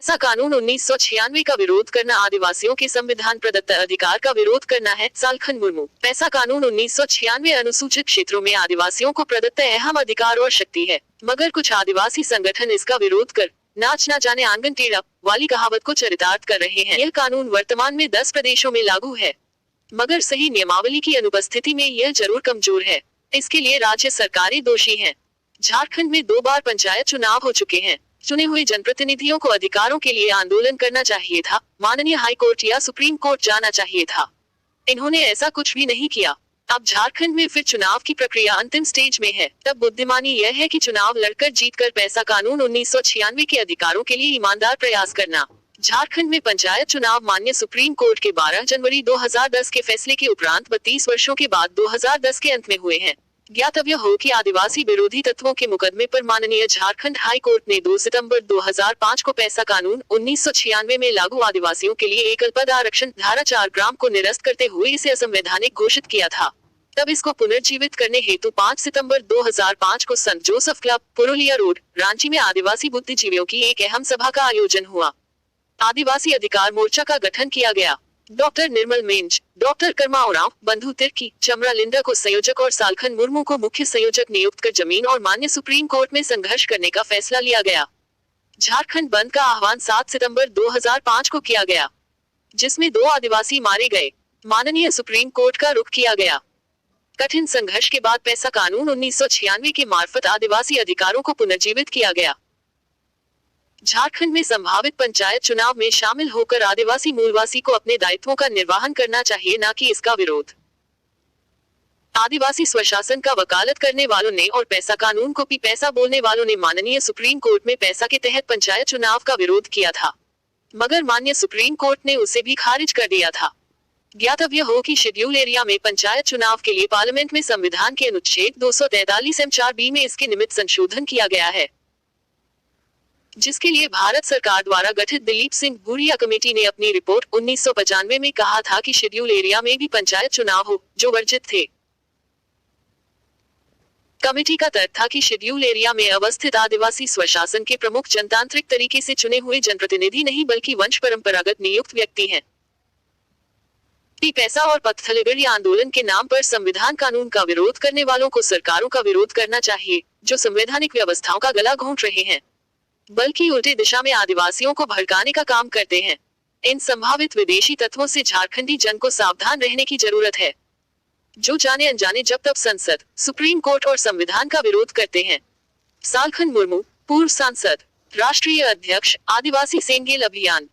ऐसा कानून 1996 का विरोध करना आदिवासियों के संविधान प्रदत्त अधिकार का विरोध करना है। सालखन मुर्मू। पैसा कानून 1996 अनुसूचित क्षेत्रों में आदिवासियों को प्रदत्त अहम अधिकार और शक्ति है, मगर कुछ आदिवासी संगठन इसका विरोध कर नाच ना जाने आंगन टेढ़ा वाली कहावत को चरितार्थ कर रहे हैं। यह कानून वर्तमान में 10 प्रदेशों में लागू है, मगर सही नियमावली की अनुपस्थिति में यह जरूर कमजोर है। इसके लिए राज्य सरकारें दोषी हैं। झारखंड में 2 बार पंचायत चुनाव हो चुके हैं। चुने हुए जनप्रतिनिधियों को अधिकारों के लिए आंदोलन करना चाहिए था, माननीय हाई कोर्ट या सुप्रीम कोर्ट जाना चाहिए था। इन्होंने ऐसा कुछ भी नहीं किया। अब झारखंड में फिर चुनाव की प्रक्रिया अंतिम स्टेज में है। तब बुद्धिमानी यह है कि चुनाव लड़कर जीतकर पैसा कानून 1996 के अधिकारों के लिए ईमानदार प्रयास करना। झारखंड में पंचायत चुनाव माननीय सुप्रीम कोर्ट के 12 जनवरी 2010 के फैसले के उपरांत 32 वर्षों के बाद 2010 के अंत में हुए हैं। ज्ञातव्य हो कि आदिवासी विरोधी तत्वों के मुकदमे पर माननीय झारखंड हाई कोर्ट ने 2 सितंबर 2005 को पैसा कानून 1996 में लागू आदिवासियों के लिए एकल पद आरक्षण धारा 4 ग्राम को निरस्त करते हुए इसे असंवैधानिक घोषित किया था। तब इसको पुनर्जीवित करने हेतु 5 सितंबर 2005 को संत Joseph club, Purulia road, Ranchi में आदिवासी बुद्धिजीवियों की एक अहम सभा का आयोजन हुआ। आदिवासी अधिकार मोर्चा का गठन किया गया। डॉक्टर निर्मल मेंज, डॉक्टर कर्मा ओरांव, बंधु तिर्की, चमरा लिंडा को संयोजक और सालखन मुर्मू को मुख्य संयोजक नियुक्त कर जमीन और मान्य सुप्रीम कोर्ट में संघर्ष करने का फैसला लिया गया। झारखंड बंद का आह्वान 7 सितंबर 2005 को किया गया, जिसमें 2 आदिवासी मारे गए। माननीय सुप्रीम कोर्ट का रुख किया गया। कठिन संघर्ष के बाद पैसा कानून 1996 के मार्फत आदिवासी अधिकारों को पुनर्जीवित किया गया। झारखंड में संभावित पंचायत चुनाव में शामिल होकर आदिवासी मूलवासी को अपने दायित्वों का निर्वहन करना चाहिए, न कि इसका विरोध। आदिवासी स्वशासन का वकालत करने वालों ने और पैसा कानून को भी पैसा बोलने वालों ने माननीय सुप्रीम कोर्ट में पैसा के तहत पंचायत चुनाव का विरोध किया था, मगर माननीय सुप्रीम कोर्ट ने उसे भी खारिज कर दिया था। ज्ञातव्य हो कि शेड्यूल एरिया में पंचायत चुनाव के लिए पार्लियामेंट में संविधान के अनुच्छेद 243(4)(b) में इसके निमित्त संशोधन किया गया है, जिसके लिए भारत सरकार द्वारा गठित दिलीप सिंह गुड़िया कमेटी ने अपनी रिपोर्ट 1995 में कहा था कि शेड्यूल एरिया में भी पंचायत चुनाव हो, जो वर्जित थे। कमेटी का तर्क था कि शेड्यूल एरिया में अवस्थित आदिवासी स्वशासन के प्रमुख जनतांत्रिक तरीके से चुने हुए जनप्रतिनिधि नहीं बल्कि वंश परंपरागत नियुक्त व्यक्ति हैं। पैसा और पत्थलगड़ी आंदोलन के नाम पर संविधान कानून का विरोध करने वालों को सरकारों का विरोध करना चाहिए, जो संवैधानिक व्यवस्थाओं का गला घोंट रहे हैं, बल्कि उल्टी दिशा में आदिवासियों को भड़काने का काम करते हैं। इन संभावित विदेशी तत्वों से झारखंडी जन को सावधान रहने की जरूरत है, जो जाने अनजाने जब तक संसद, सुप्रीम कोर्ट और संविधान का विरोध करते हैं। सालखन मुर्मू, पूर्व सांसद, राष्ट्रीय अध्यक्ष, आदिवासी सेंगेल अभियान।